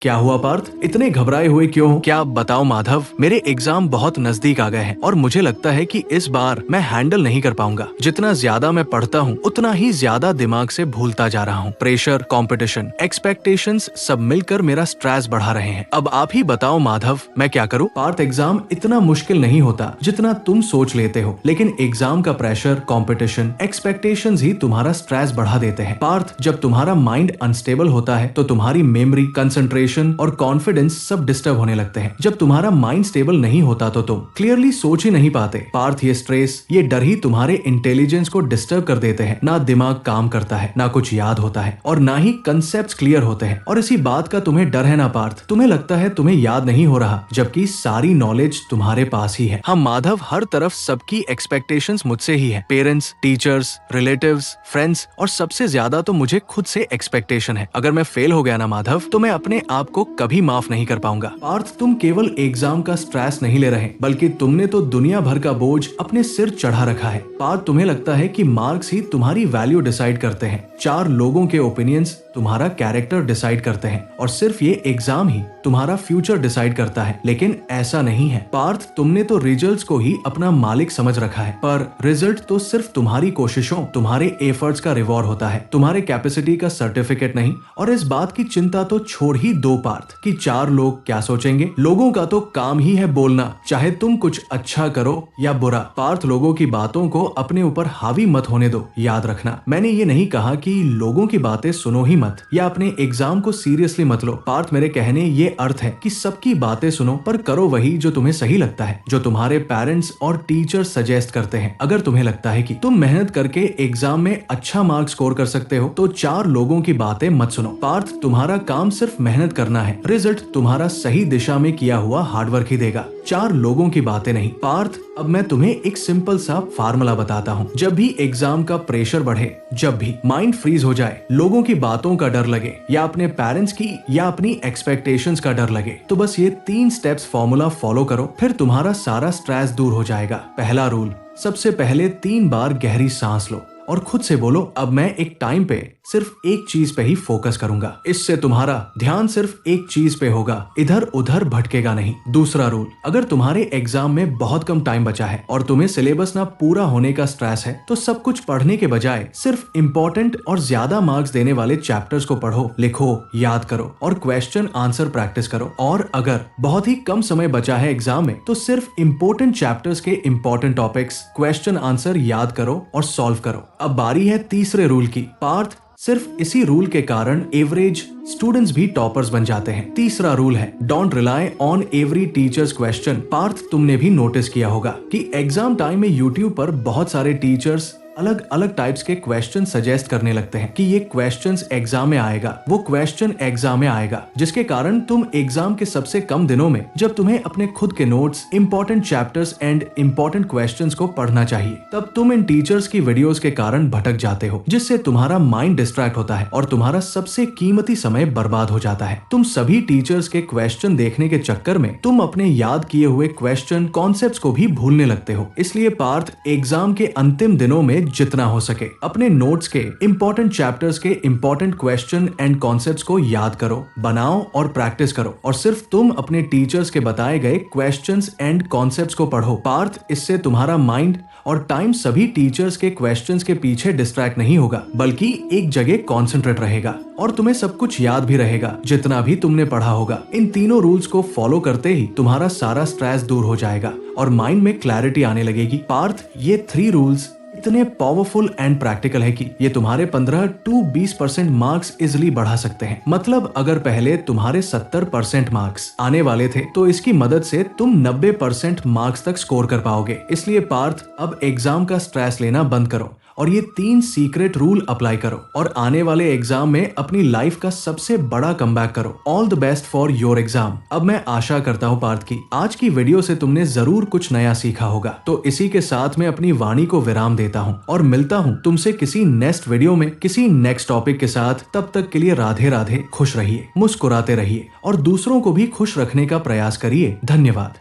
क्या हुआ पार्थ, इतने घबराए हुए क्यों हो? क्या बताओ माधव, मेरे एग्जाम बहुत नजदीक आ गए हैं और मुझे लगता है कि इस बार मैं हैंडल नहीं कर पाऊंगा। जितना ज्यादा मैं पढ़ता हूँ उतना ही ज्यादा दिमाग से भूलता जा रहा हूँ। प्रेशर, कंपटीशन, एक्सपेक्टेशंस सब मिलकर मेरा स्ट्रेस बढ़ा रहे हैं। अब आप ही बताओ माधव, मैं क्या करूँ? पार्थ, एग्जाम इतना मुश्किल नहीं होता जितना तुम सोच लेते हो, लेकिन एग्जाम का प्रेशर, कंपटीशन, एक्सपेक्टेशंस ही तुम्हारा स्ट्रेस बढ़ा देते हैं। पार्थ, जब तुम्हारा माइंड अनस्टेबल होता है तो तुम्हारी मेमोरी, कंसंट्रेशन और कॉन्फिडेंस सब डिस्टर्ब होने लगते हैं। जब तुम्हारा माइंड स्टेबल नहीं होता तो तुम क्लियरली सोच ही नहीं पाते। पार्थ, ये स्ट्रेस, ये डर ही तुम्हारे इंटेलिजेंस को डिस्टर्ब कर देते हैं। ना दिमाग काम करता है, ना कुछ याद होता है और ना ही कंसेप्ट क्लियर होते हैं। और इसी बात का तुम्हें डर है ना पार्थ? तुम्हें लगता है तुम्हें याद नहीं हो रहा, जबकि सारी नॉलेज तुम्हारे पास ही है। हम माधव, हर तरफ सबकी एक्सपेक्टेशंस मुझसे ही है। पेरेंट्स, टीचर्स, रिलेटिव्स, फ्रेंड्स और सबसे ज्यादा तो मुझे खुद से एक्सपेक्टेशन है। अगर मैं फेल हो गया ना माधव, तो मैं अपने आपको कभी माफ नहीं कर पाऊंगा। पार्थ, तुम केवल एग्जाम का स्ट्रेस नहीं ले रहे, बल्कि तुमने तो दुनिया भर का बोझ अपने सिर चढ़ा रखा है। पार्थ, तुम्हें लगता है कि मार्क्स ही तुम्हारी वैल्यू डिसाइड करते हैं। 4 लोगों के ओपिनियंस तुम्हारा कैरेक्टर डिसाइड करते हैं और सिर्फ ये एग्जाम ही तुम्हारा फ्यूचर डिसाइड करता है, लेकिन ऐसा नहीं है। पार्थ, तुमने तो रिजल्ट्स को ही अपना मालिक समझ रखा है, पर रिजल्ट तो सिर्फ तुम्हारी कोशिशों, तुम्हारे एफर्ट्स का रिवॉर्ड होता है, तुम्हारे कैपेसिटी का सर्टिफिकेट नहीं। और इस बात की चिंता तो छोड़ ही दो पार्थ कि 4 लोग क्या सोचेंगे। लोगों का तो काम ही है बोलना, चाहे तुम कुछ अच्छा करो या बुरा। पार्थ, लोगों की बातों को अपने ऊपर हावी मत होने दो। याद रखना, मैंने ये नहीं कहा कि लोगों की बातें सुनो ही मत या अपने एग्जाम को सीरियसली मत लो। पार्थ, मेरे कहने ये अर्थ है कि सबकी बातें सुनो, पर करो वही जो तुम्हें सही लगता है, जो तुम्हारे पेरेंट्स और टीचर सजेस्ट करते हैं। अगर तुम्हें लगता है कि तुम मेहनत करके एग्जाम में अच्छा मार्क स्कोर कर सकते हो, तो 4 लोगों की बातें मत सुनो। पार्थ, तुम्हारा काम सिर्फ मेहनत करना है, रिजल्ट तुम्हारा सही दिशा में किया हुआ हार्डवर्क ही देगा, 4 लोगों की बातें नहीं। पार्थ, अब मैं तुम्हें एक सिंपल सा फार्मूला बताता हूँ। जब भी एग्जाम का प्रेशर बढ़े, जब भी माइंड फ्रीज हो जाए, लोगों की बातों का डर लगे या अपने पेरेंट्स की या अपनी एक्सपेक्टेशंस का डर लगे, तो बस ये 3 स्टेप्स फॉर्मूला फॉलो करो, फिर तुम्हारा सारा स्ट्रेस दूर हो जाएगा। पहला रूल, सबसे पहले 3 बार गहरी सांस लो और खुद से बोलो, अब मैं एक टाइम पे सिर्फ एक चीज पे ही फोकस करूंगा। इससे तुम्हारा ध्यान सिर्फ एक चीज पे होगा, इधर उधर भटकेगा नहीं। दूसरा रूल, अगर तुम्हारे एग्जाम में बहुत कम टाइम बचा है और तुम्हें सिलेबस ना पूरा होने का स्ट्रेस है, तो सब कुछ पढ़ने के बजाय सिर्फ इम्पोर्टेंट और ज्यादा मार्क्स देने वाले चैप्टर्स को पढ़ो, लिखो, याद करो और क्वेश्चन आंसर प्रैक्टिस करो। और अगर बहुत ही कम समय बचा है एग्जाम में, तो सिर्फ इम्पोर्टेंट चैप्टर्स के इम्पोर्टेंट टॉपिक्स, क्वेश्चन आंसर याद करो और सॉल्व करो। अब बारी है तीसरे रूल की। पार्थ, सिर्फ इसी रूल के कारण एवरेज स्टूडेंट्स भी टॉपर्स बन जाते हैं। तीसरा रूल है, don't rely on every teachers question. Parth, तुमने भी नोटिस किया होगा कि एग्जाम टाइम में यूट्यूब पर बहुत सारे टीचर्स अलग अलग टाइप्स के क्वेश्चन सजेस्ट करने लगते हैं कि ये क्वेश्चंस एग्जाम में आएगा, वो क्वेश्चन एग्जाम में आएगा, जिसके कारण तुम एग्जाम के सबसे कम दिनों में, जब तुम्हें अपने खुद के notes, important chapters and important questions को पढ़ना चाहिए, तब तुम इन टीचर्स की वीडियोस के कारण भटक जाते हो, जिससे तुम्हारा माइंड डिस्ट्रैक्ट होता है और तुम्हारा सबसे कीमती समय बर्बाद हो जाता है। तुम सभी टीचर्स के क्वेश्चन देखने के चक्कर में तुम अपने याद किए हुए क्वेश्चन, कॉन्सेप्ट्स को भी भूलने लगते हो। इसलिए पार्थ, एग्जाम के अंतिम दिनों में जितना हो सके अपने नोट्स के इंपॉर्टेंट चैप्टर्स के इंपॉर्टेंट क्वेश्चन एंड कॉन्सेप्ट्स को याद करो, बनाओ और प्रैक्टिस करो, और सिर्फ तुम अपने टीचर्स के बताए गए क्वेश्चंस एंड कॉन्सेप्ट्स को पढ़ो। पार्थ, इससे तुम्हारा माइंड और टाइम सभी टीचर्स के क्वेश्चंस के पीछे डिस्ट्रैक्ट नहीं होगा, बल्कि एक जगह कॉन्सेंट्रेट रहेगा और तुम्हें सब कुछ याद भी रहेगा जितना भी तुमने पढ़ा होगा। इन तीनों रूल्स को फॉलो करते ही तुम्हारा सारा स्ट्रेस दूर हो जाएगा और माइंड में क्लैरिटी आने लगेगी। पार्थ, ये 3 रूल्स इतने पावरफुल एंड प्रैक्टिकल है कि ये तुम्हारे 15 to 20% मार्क्स इजिली बढ़ा सकते हैं। मतलब अगर पहले तुम्हारे 70% मार्क्स आने वाले थे, तो इसकी मदद से तुम 90% मार्क्स तक स्कोर कर पाओगे। इसलिए पार्थ, अब एग्जाम का स्ट्रेस लेना बंद करो और ये 3 सीक्रेट रूल अप्लाई करो और आने वाले एग्जाम में अपनी लाइफ का सबसे बड़ा कमबैक करो। All the best for your exam. अब मैं आशा करता हूँ पार्थ की आज की वीडियो से तुमने जरूर कुछ नया सीखा होगा। तो इसी के साथ मैं अपनी वाणी को विराम देता हूँ और मिलता हूँ तुमसे किसी नेक्स्ट वीडियो में किसी नेक्स्ट टॉपिक के साथ। तब तक के लिए राधे राधे, खुश रहिए, मुस्कुराते रहिए और दूसरों को भी खुश रखने का प्रयास करिए। धन्यवाद।